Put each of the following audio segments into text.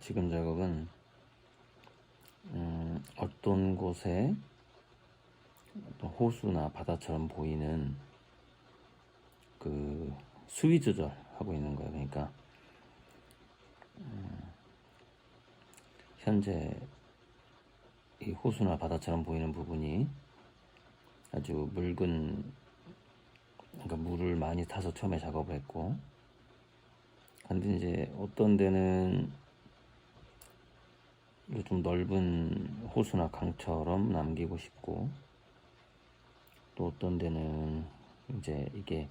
지금 작업은 어떤 곳에 어떤 호수나 바다처럼 보이는 그 수위 조절하고 있는 거예요. 그러니까 현재 이 호수나 바다처럼 보이는 부분이 아주 묽은, 그러니까 물을 많이 타서 처음에 작업을 했고, 근데 이제 어떤 데는 좀 넓은 호수나 강처럼 남기고 싶고, 또 어떤 데는 이제 이게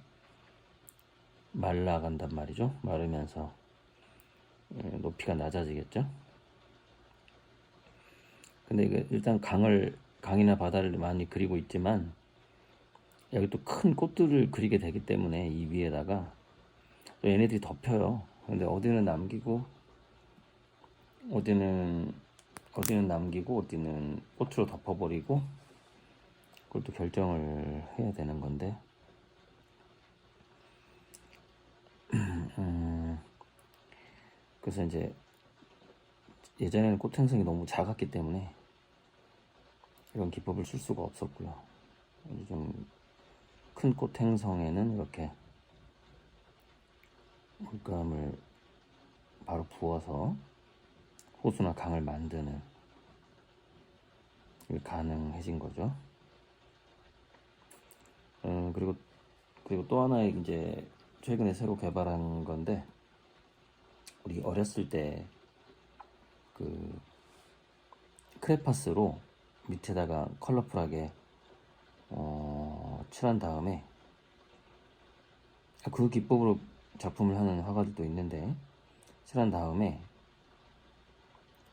말라간단 말이죠. 마르면서 높이가 낮아지겠죠. 근데 이게 일단 강이나 바다를 많이 그리고 있지만, 여기 또 큰 꽃들을 그리게 되기 때문에 이 위에다가 또 얘네들이 덮여요. 근데 어디는 남기고 어디는 꽃으로 덮어버리고, 그걸 또 결정을 해야 되는 건데, 그래서 이제 예전에는 꽃 행성이 너무 작았기 때문에 이런 기법을 쓸 수가 없었고요. 좀 큰 꽃 행성에는 이렇게 물감을 바로 부어서 호수나 강을 만드는 게 가능해진 거죠. 그리고 또 하나의 이제 최근에 새로 개발한 건데, 우리 어렸을 때 그 크레파스로 밑에다가 컬러풀하게 칠한 다음에, 그 기법으로 작품을 하는 화가들도 있는데, 칠한 다음에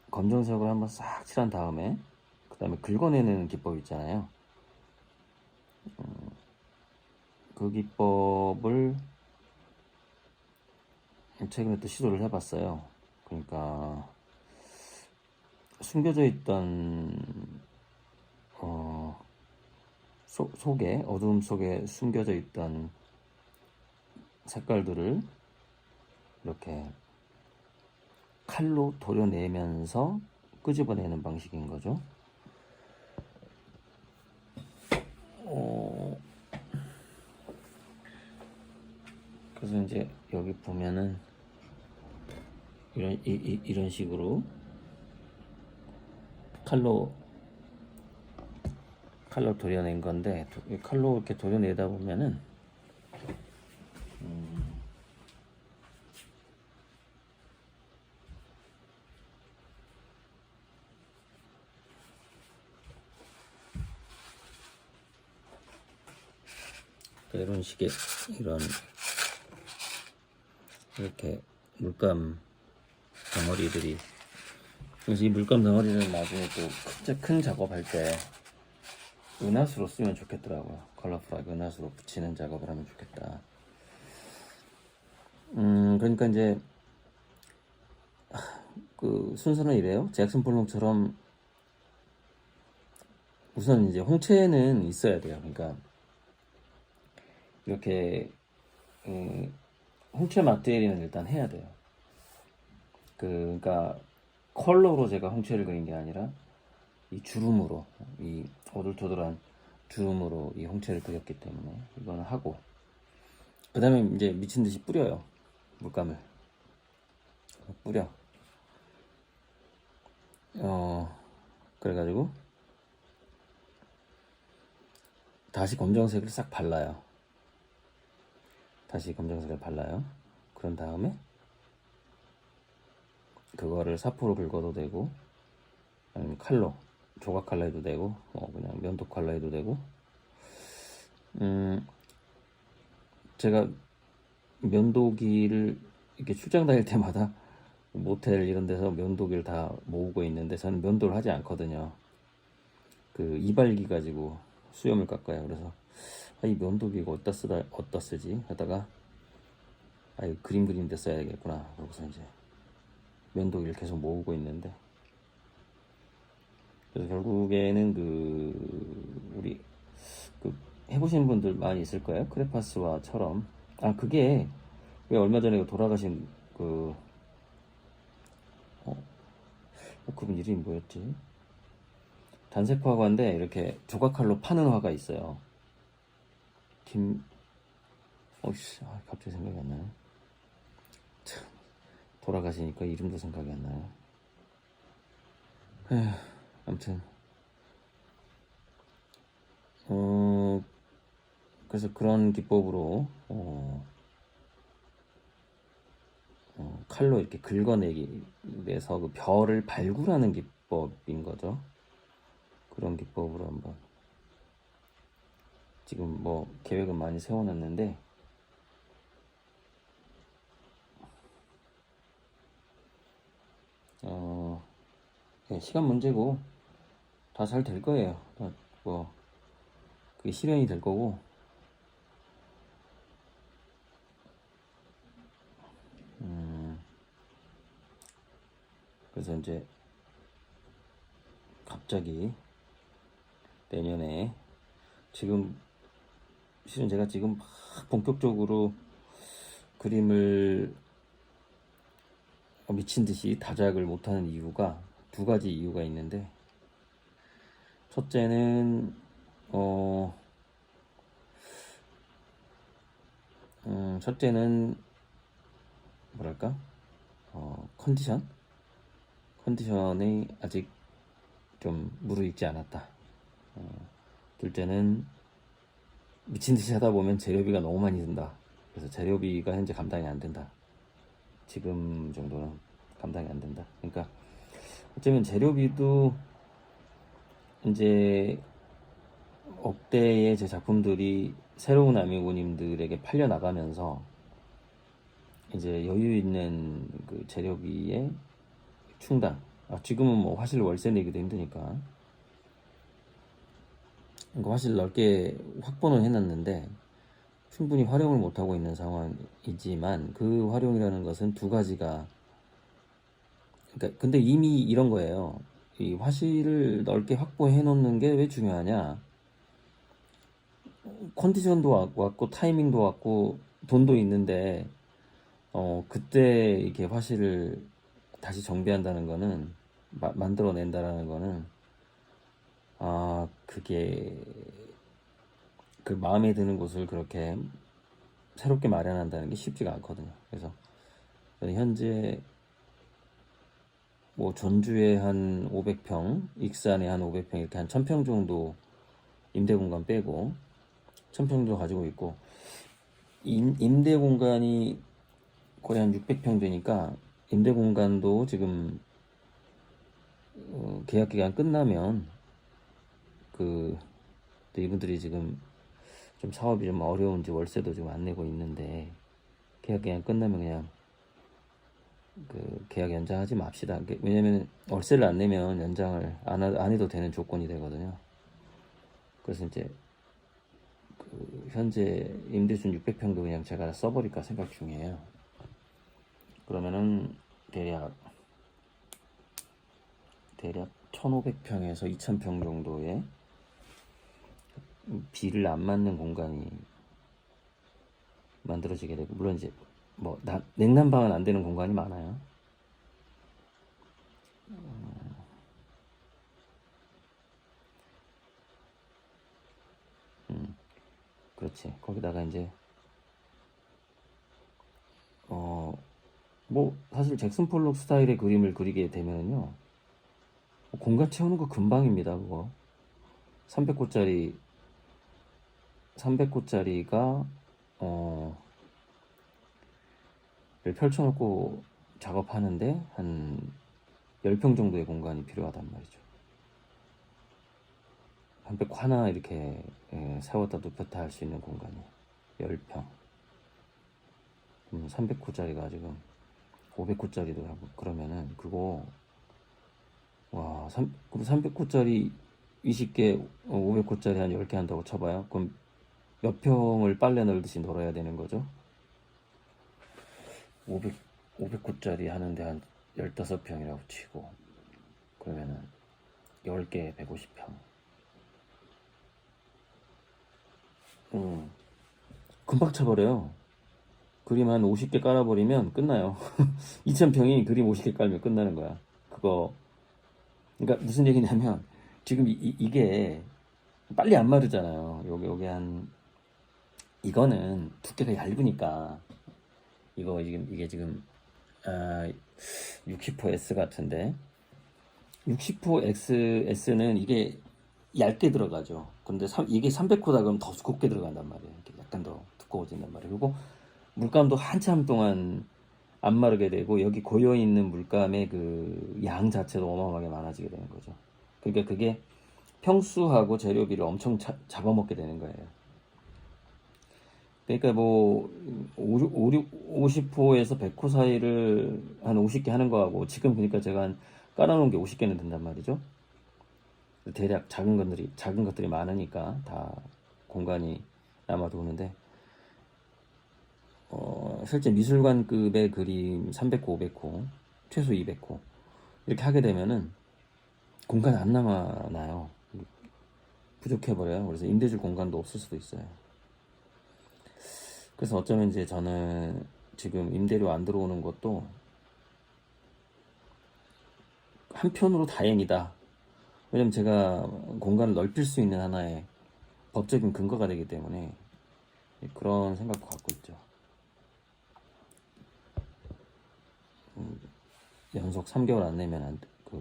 검정색으로 한번 싹 칠한 다음에 그 다음에 긁어내는 기법 있잖아요. 그 기법을 최근에 또 시도를 해봤어요. 그러니까 숨겨져 있던 속에, 어두움 속에 숨겨져 있던 색깔들을 이렇게 칼로 도려내면서 끄집어내는 방식인 거죠. 그래서 이제 여기 보면은 이런 식으로 칼로 도려낸 건데, 칼로 이렇게 도려내다 보면은 이런 식의 이렇게 물감 덩어리들이, 그래서 이 물감 덩어리는 나중에 또 큰 작업할 때 은하수로 쓰면 좋겠더라고요. 컬러풀하게 은하수로 붙이는 작업을 하면 좋겠다. 그러니까 이제 그 순서는 이래요. 잭슨 폴록처럼 우선 이제 홍채는 있어야 돼요. 그러니까 이렇게 홍채 마테리얼은 일단 해야 돼요. 그러니까 컬러로 제가 홍채를 그린 게 아니라 이 주름으로, 이 오돌토돌한 주름으로 이 홍채를 그렸기 때문에 이거는 하고, 그 다음에 이제 미친 듯이 뿌려요. 물감을 뿌려. 그래가지고 다시 검정색을 싹 발라요. 그런 다음에 그거를 사포로 긁어도 되고, 아니면 칼로, 조각 칼로 해도 되고, 그냥 면도 칼로 해도 되고. 제가 면도기를 이렇게 출장 다닐 때마다 모텔 이런 데서 면도기를 다 모으고 있는데, 저는 면도를 하지 않거든요. 그 이발기 가지고 수염을 깎아요. 그래서 이 면도기 이거 어디다 쓰지 하다가, 이거 그림 그리는데 써야겠구나. 그러고서 이제 면도기를 계속 모으고 있는데, 그래서 결국에는 우리 해보신 분들 많이 있을 거예요. 크레파스와처럼. 그게 왜 얼마 전에 돌아가신 그분 이름이 뭐였지? 단세포 화가인데 이렇게 조각칼로 파는 화가 있어요. 김 어이씨, 갑자기 생각이 안 나네. 참, 돌아가시니까 이름도 생각이 안 나요. 에휴, 아무튼 그래서 그런 기법으로 칼로 이렇게 긁어내기 위해서 그 별을 발굴하는 기법인 거죠. 그런 기법으로 한번 지금 뭐 계획은 많이 세워놨는데 예, 시간 문제고 다 잘 될 거예요. 뭐 그게 실현이 될 거고. 그래서 이제 갑자기 내년에 지금 실은 제가 지금 막 본격적으로 그림을 미친 듯이 다작을 못하는 이유가 두 가지 이유가 있는데, 첫째는 첫째는 뭐랄까 컨디션이 아직 좀 무르익지 않았다. 둘째는 미친 듯이 하다 보면 재료비가 너무 많이 든다. 그래서 재료비가 현재 감당이 안 된다. 지금 정도는 감당이 안 된다. 그러니까 어쩌면 재료비도 이제 억대의 제 작품들이 새로운 아미고님들에게 팔려 나가면서 이제 여유 있는 그 재료비의 충당. 지금은 뭐 화실 월세 내기도 힘드니까 화실 넓게 확보는 해놨는데 충분히 활용을 못하고 있는 상황이지만, 그 활용이라는 것은 두 가지가, 그러니까 근데 이미 이런 거예요. 이 화실을 넓게 확보해 놓는 게 왜 중요하냐? 컨디션도 왔고 타이밍도 왔고 돈도 있는데 그때 이렇게 화실을 다시 정비한다는 거는, 만들어낸다라는 거는, 그게 그 마음에 드는 곳을 그렇게 새롭게 마련한다는 게 쉽지가 않거든요. 그래서 저는 현재 뭐 존주에 한 500평, 익산에 한 500평, 이렇게 한 1000평 정도 임대 공간 빼고 1000평 정도 가지고 있고, 임대 공간이 거의 한 600평 되니까 임대 공간도 지금 계약 기간 끝나면 이분들이 지금 좀 사업이 좀 어려운지 월세도 지금 안 내고 있는데, 계약 기간 끝나면 그냥 계약 연장하지 맙시다. 왜냐면 월세를 안 내면 연장을 안 해도 되는 조건이 되거든요. 그래서 이제 현재 임대준 600평도 그냥 제가 써버릴까 생각 중이에요. 그러면은 대략 1500평에서 2000평 정도의 비를 안 맞는 공간이 만들어지게 되고, 물론 이제 뭐 냉난방은 안 되는 공간이 많아요. 그렇지. 거기다가 이제 뭐 사실 잭슨 폴록 스타일의 그림을 그리게 되면요, 공간 채우는 거 금방입니다. 그거 300곳짜리가 를 펼쳐놓고 작업하는데 한 10평 정도의 공간이 필요하단 말이죠. 300 하나 이렇게 세웠다 눕혔다 할 수 있는 공간이 10평. 300호짜리가 지금 500호짜리도 하고 그러면은 그거, 와, 300호짜리 20개, 500호짜리 한 10개 한다고 쳐봐요. 그럼 몇 평을 빨래 널듯이 널어야 되는 거죠? 500호짜리 하는데 한 15평이라고 치고, 그러면은 10개 150평. 금방 차버려요. 그림 한 50개 깔아버리면 끝나요. 2000평이 그림 50개 깔면 끝나는 거야. 그거 그러니까 무슨 얘기냐면 지금 이게 빨리 안 마르잖아요. 요게 한 이거는 두께가 얇으니까 이거 지금 이게 지금 60호S 같은데 60호XS는 이게 얇게 들어가죠. 근데 이게 300호다 그러면 더 두껍게 들어간단 말이에요. 이렇게 약간 더 두꺼워진단 말이에요. 그리고 물감도 한참 동안 안 마르게 되고 여기 고여 있는 물감의 그 양 자체도 어마어마하게 많아지게 되는 거죠. 그러니까 그게 평수하고 재료비를 엄청 잡아먹게 되는 거예요. 그러니까 뭐 50호에서 100호 사이를 한 50개 하는 거하고 지금 그러니까 제가 한 깔아놓은 게 50개는 된단 말이죠. 대략 작은 것들이 많으니까 다 공간이 남아도 오는데 실제 미술관급의 그림 300호, 500호, 최소 200호 이렇게 하게 되면은 공간 안 남아나요. 부족해버려요. 그래서 임대줄 공간도 없을 수도 있어요. 그래서 어쩌면 이제 저는 지금 임대료 안 들어오는 것도 한편으로 다행이다. 왜냐면 제가 공간을 넓힐 수 있는 하나의 법적인 근거가 되기 때문에 그런 생각도 갖고 있죠. 연속 3개월 안 내면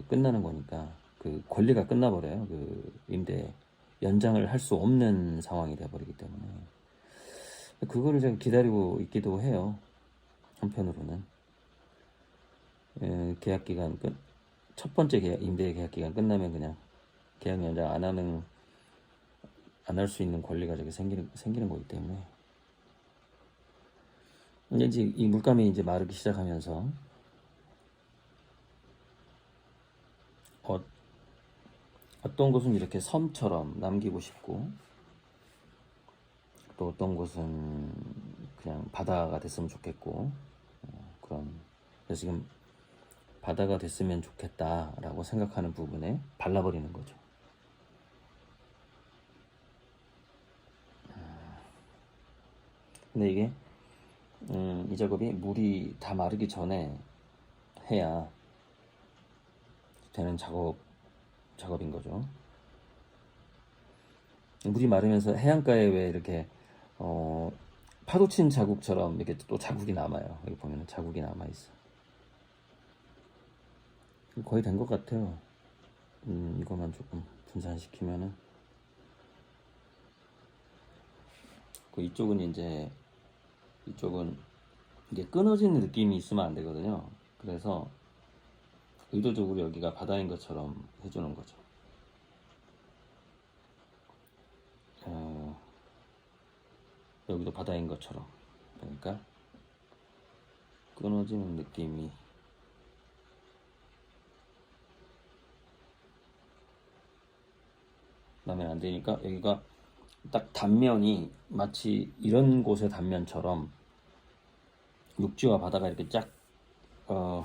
끝나는 거니까 그 권리가 끝나버려요. 그 임대 연장을 할 수 없는 상황이 돼버리기 때문에 그거를 제가 기다리고 있기도 해요. 한편으로는 계약 기간 첫 번째 임대 계약 기간 끝나면 그냥 계약 연장 안 할 수 있는 권리가 저게 생기는 거기 때문에 이제 이 물감이 이제 마르기 시작하면서 어떤 곳은 이렇게 섬처럼 남기고 싶고 또 어떤 곳은 그냥 바다가 됐으면 좋겠고 그래서 지금 바다가 됐으면 좋겠다라고 생각하는 부분에 발라버리는 거죠. 근데 이게 이 작업이 물이 다 마르기 전에 해야 되는 작업인 거죠. 물이 마르면서 해안가에 왜 이렇게 파도 친 자국처럼 이렇게 또 자국이 남아요. 여기 보면 자국이 남아 있어. 거의 된 것 같아요. 이거만 조금 분산시키면은 이쪽은 이게 끊어지는 느낌이 있으면 안 되거든요. 그래서 의도적으로 여기가 바다인 것처럼 해주는 거죠. 여기도 바다인 것처럼. 그러니까 끊어지는 느낌이 나면 안 되니까 여기가 딱 단면이 마치 이런 곳의 단면처럼 육지와 바다가 이렇게 쫙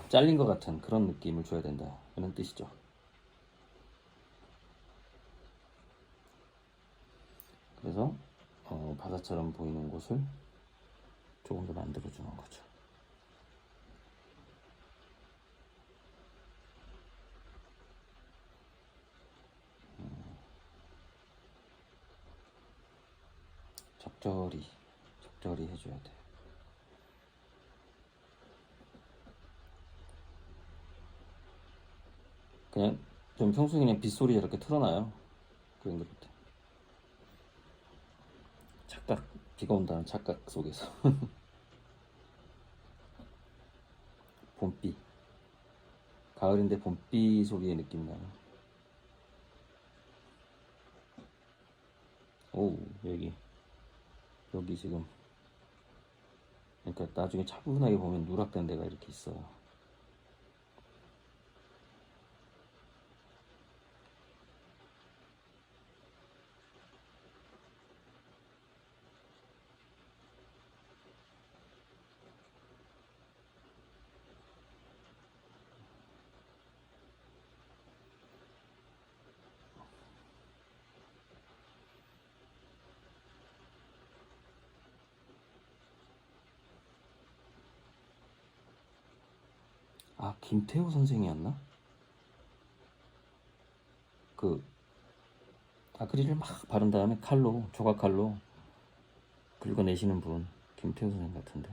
잘린 것 같은 그런 느낌을 줘야 된다. 이런 뜻이죠. 그래서 바다처럼 보이는 곳을 조금 더 만들어주는 거죠. 적절히 해줘야 돼. 그냥 좀 평소에 그냥 빗소리 저렇게 틀어놔요. 그런 것 같아. 착각, 비가 온다는 착각 속에서. 봄비. 가을인데 봄비 소리의 느낌 나요. 오, 여기 지금. 그러니까 나중에 차분하게 보면 누락된 데가 이렇게 있어요. 아, 김태호 선생이었나? 그 아크릴을 막 바른 다음에 칼로, 조각칼로 긁어내시는 분, 김태우 선생님 같은데.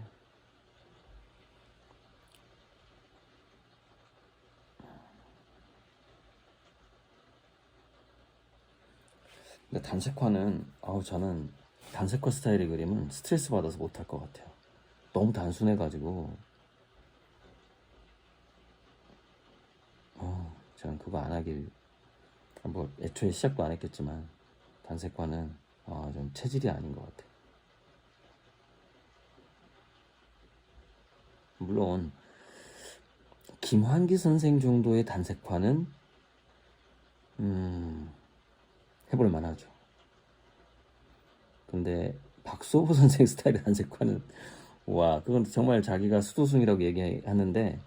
근데 단색화는, 저는 단색화 스타일의 그림은 스트레스 받아서 못할 것 같아요. 너무 단순해가지고, 저는 그거 안 하길, 뭐, 애초에 시작도 안 했겠지만, 단색화는, 좀 체질이 아닌 것 같아요. 물론, 김환기 선생 정도의 단색화는, 해볼 만하죠. 근데, 박수호 선생 스타일의 단색화는, 와, 그건 정말 자기가 수도승이라고 얘기하는데,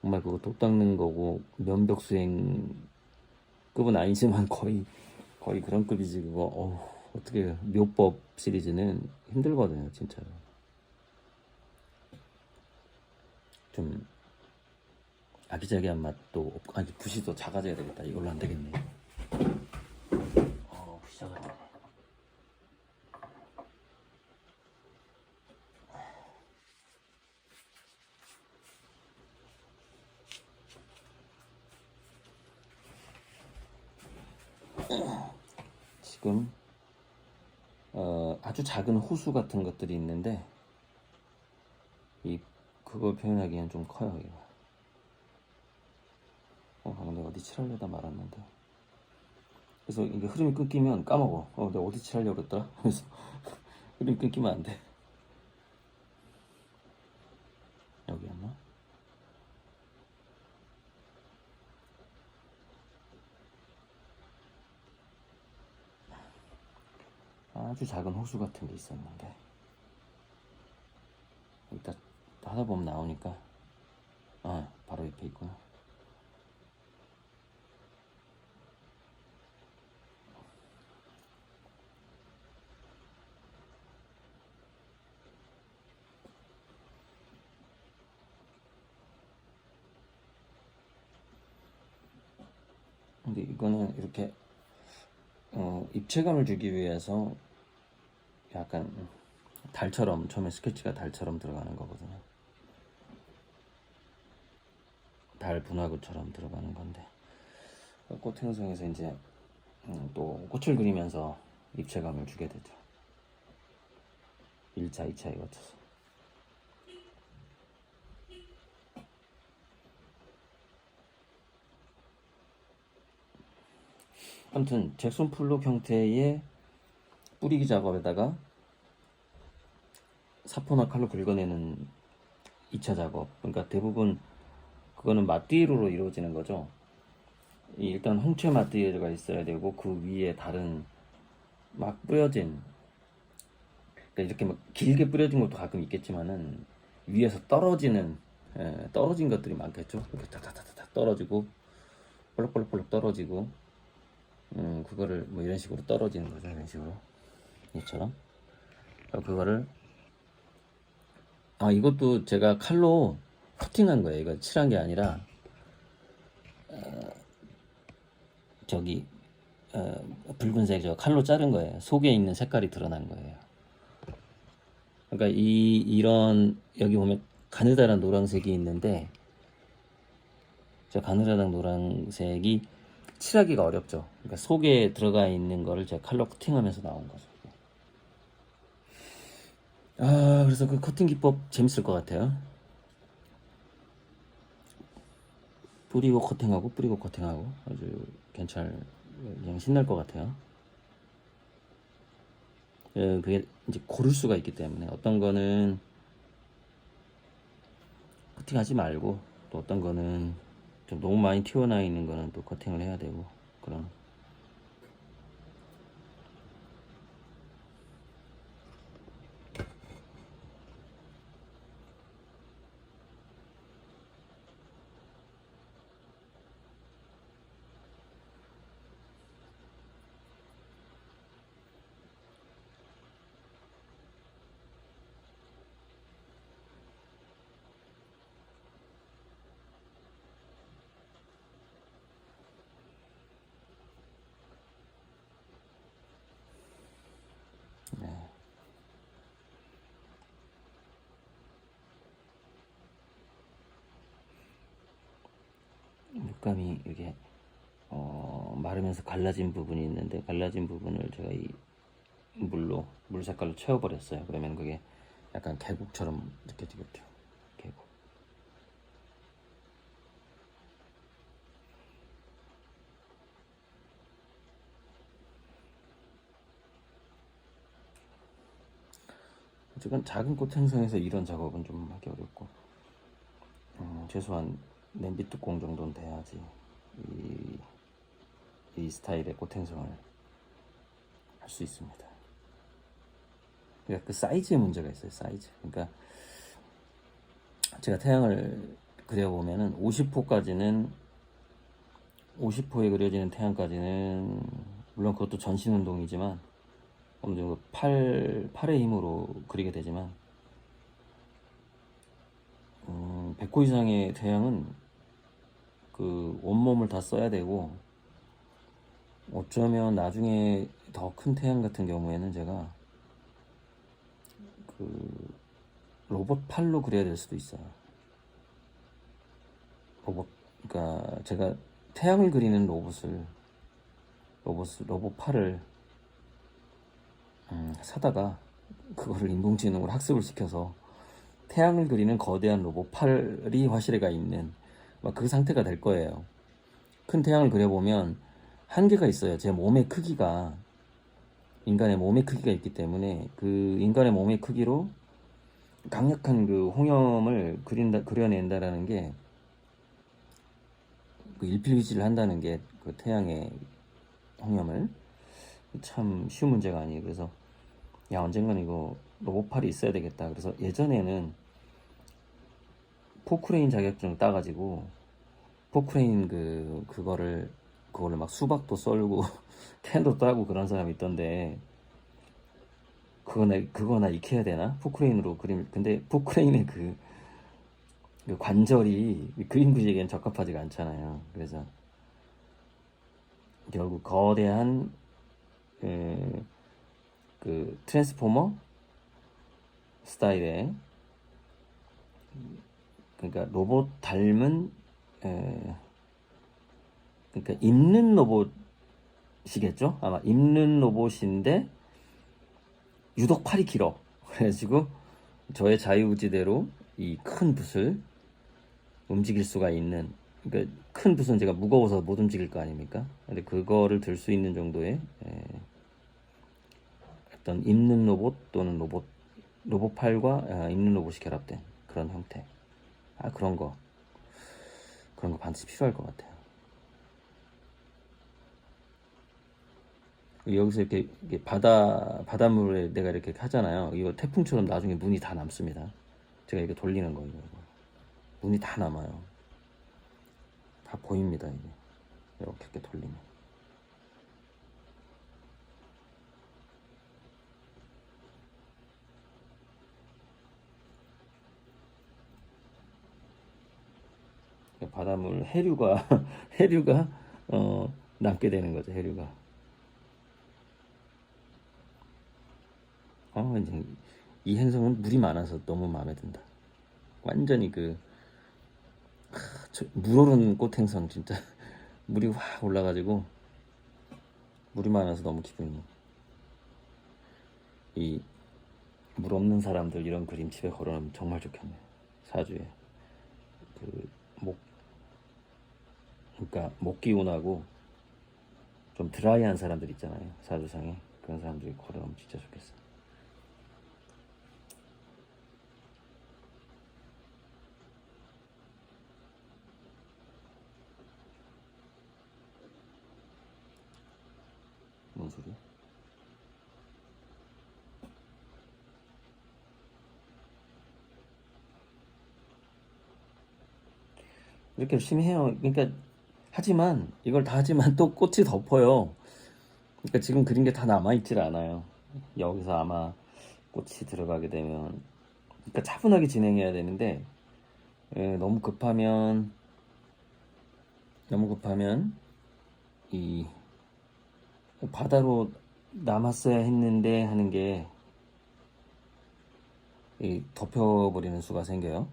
정말 그거 독 닦는 거고, 면벽 수행급은 아니지만 거의 그런 급이지, 그거. 어떻게, 묘법 시리즈는 힘들거든요, 진짜로. 좀, 아기자기한 맛도 없고, 아니, 붓이 더 작아져야 되겠다. 이걸로 안 되겠네. 붓이 작아지네. 지금, 아주 작은 호수 같은 것들이 있는데, 그걸 표현하기엔 좀 커요, 이거. 근데 어디 칠하려다 말았는데. 그래서 이게 흐름이 끊기면 까먹어. 내가 어디 칠하려고 그랬더라? 그래서 흐름이 끊기면 안 돼. 여기였나? 아주 작은 호수 같은 게 있었는데, 이따 하다 보면 나오니까, 바로 옆에 있구나. 근데 이거는 이렇게 입체감을 주기 위해서 약간 달처럼, 처음에 스케치가 달처럼 들어가는 거거든요. 달 분화구처럼 들어가는 건데, 꽃 행성에서 이제 또 꽃을 그리면서 입체감을 주게 되죠. 1차, 2차에 거쳐서. 아무튼 잭슨 폴록 형태의 뿌리기 작업에다가 사포나 칼로 긁어내는 2차 작업. 그러니까 대부분 그거는 마띠로로 이루어지는 거죠. 일단 홍채 마띠가 있어야 되고, 그 위에 다른 막 뿌려진, 그러니까 이렇게 막 길게 뿌려진 것도 가끔 있겠지만은 위에서 떨어진 것들이 많겠죠. 이렇게 타타타타 떨어지고 볼록볼록볼록 떨어지고, 그거를 뭐 이런 식으로 떨어지는 거죠. 이런 식으로, 이처럼. 그거를, 이것도 제가 칼로 커팅한 거예요. 이거 칠한 게 아니라, 저기 붉은색 저 칼로 자른 거예요. 속에 있는 색깔이 드러난 거예요. 그러니까 이런, 여기 보면 가느다란 노란색이 있는데, 저 가느다란 노란색이 칠하기가 어렵죠. 그러니까 속에 들어가 있는 거를 제가 칼로 커팅하면서 나온 거죠. 그래서 그 커팅 기법 재밌을 것 같아요. 뿌리고 커팅하고 아주 그냥 신날 것 같아요. 그게 이제 고를 수가 있기 때문에, 어떤 거는 커팅하지 말고, 또 어떤 거는 좀 너무 많이 튀어나와 있는 거는 또 커팅을 해야 되고, 그런. 흙감이 이렇게 마르면서 갈라진 부분이 있는데, 갈라진 부분을 제가 이 물 색깔로 채워버렸어요. 그러면 그게 약간 계곡처럼 느껴지겠죠. 계곡. 어쨌건 작은 꽃 행성에서 이런 작업은 좀 하기 어렵고, 최소한 냄비 뚜껑 정도는 돼야지 이, 이 스타일의 꽃 행성을 할 수 있습니다. 그러니까 그 사이즈의 문제가 있어요. 사이즈. 그러니까 제가 태양을 그려보면은 50호에 그려지는 태양까지는, 물론 그것도 전신 운동이지만 어느 정도 팔의 힘으로 그리게 되지만, 100호 이상의 태양은 그 온몸을 다 써야 되고, 어쩌면 나중에 더 큰 태양 같은 경우에는 제가 그 로봇 팔로 그려야 될 수도 있어요. 그러니까 제가 태양을 그리는 로봇 팔을 사다가 그거를 인공지능으로 학습을 시켜서 태양을 그리는 거대한 로봇 팔이 화실에가 있는 막 그 상태가 될 거예요. 큰 태양을 그려보면 한계가 있어요. 제 몸의 크기가, 인간의 몸의 크기가 있기 때문에 그 인간의 몸의 크기로 강력한 그 홍염을 그려낸다라는 게, 그 일필휘지를 한다는 게, 그 태양의 홍염을 참 쉬운 문제가 아니에요. 그래서 야, 언젠간 이거 로봇팔이 있어야 되겠다. 그래서 예전에는 포크레인 자격증 따가지고 포크레인 그거를 막 수박도 썰고 캔도 따고 그런 사람이 있던데, 그거나 익혀야 되나? 포크레인으로 근데 포크레인의 그 관절이 그림 그리기엔 적합하지가 않잖아요. 그래서 결국 거대한 그 트랜스포머 스타일의, 그러니까 로봇 닮은, 그러니까 입는 로봇이겠죠? 아마 입는 로봇인데 유독 팔이 길어. 그래가지고 저의 자유의지대로 이 큰 붓을 움직일 수가 있는, 그러니까 큰 붓은 제가 무거워서 못 움직일 거 아닙니까? 근데 그거를 들 수 있는 정도의 어떤 입는 로봇 또는 로봇 팔과 입는 로봇이 결합된 그런 형태. 그런 거 반드시 필요할 것 같아요. 여기서 이렇게 바닷물에 내가 이렇게 하잖아요. 이거 태풍처럼 나중에 눈이 다 남습니다. 제가 이렇게 돌리는 거예요. 눈이 다 남아요. 다 보입니다. 이게 이렇게 돌리면. 바닷물 해류가 남게 되는 거죠. 해류가. 이제 이 행성은 물이 많아서 너무 마음에 든다. 완전히 물 오르는 꽃 행성. 진짜 물이 확 올라가지고, 물이 많아서 너무 기분이, 이 물 없는 사람들 이런 그림 집에 걸어놓으면 정말 좋겠네요. 사주에 그 그러니까 목 기운하고 좀 드라이한 사람들 있잖아요. 사주상에 그런 사람들이 걸어놓으면 진짜 좋겠어요. 뭔 소리야? 이렇게 열심히 해요. 그러니까 하지만 이걸 다 하지만 또 꽃이 덮어요. 그러니까 지금 그린 게 다 남아있질 않아요. 여기서 아마 꽃이 들어가게 되면, 그러니까 차분하게 진행해야 되는데, 너무 급하면 이 바다로 남았어야 했는데 하는 게 덮여버리는 수가 생겨요.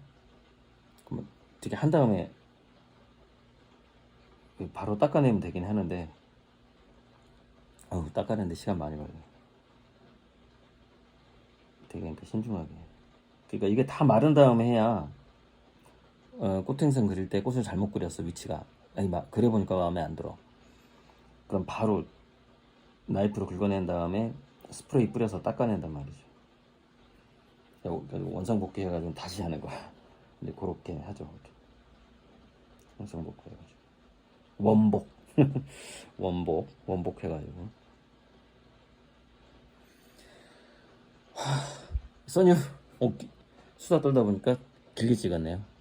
그럼 어떻게 한 다음에 바로 닦아내면 되긴 하는데 닦아내는데 시간 많이 걸려. 되게 그러니까 신중하게. 그러니까 이게 다 마른 다음에 해야 꽃행선 그릴 때 꽃을 잘못 그렸어 위치가. 아니 그려보니까 마음에 안 들어. 그럼 바로 나이프로 긁어낸 다음에 스프레이 뿌려서 닦아낸단 말이죠. 원상복귀 해가지고 다시 하는 거야. 근데 그렇게 하죠. 이렇게. 원상복귀 해가지고 원복 원복 해가지고. 써뉴 수다 떨다 보니까 길게 찍었네요.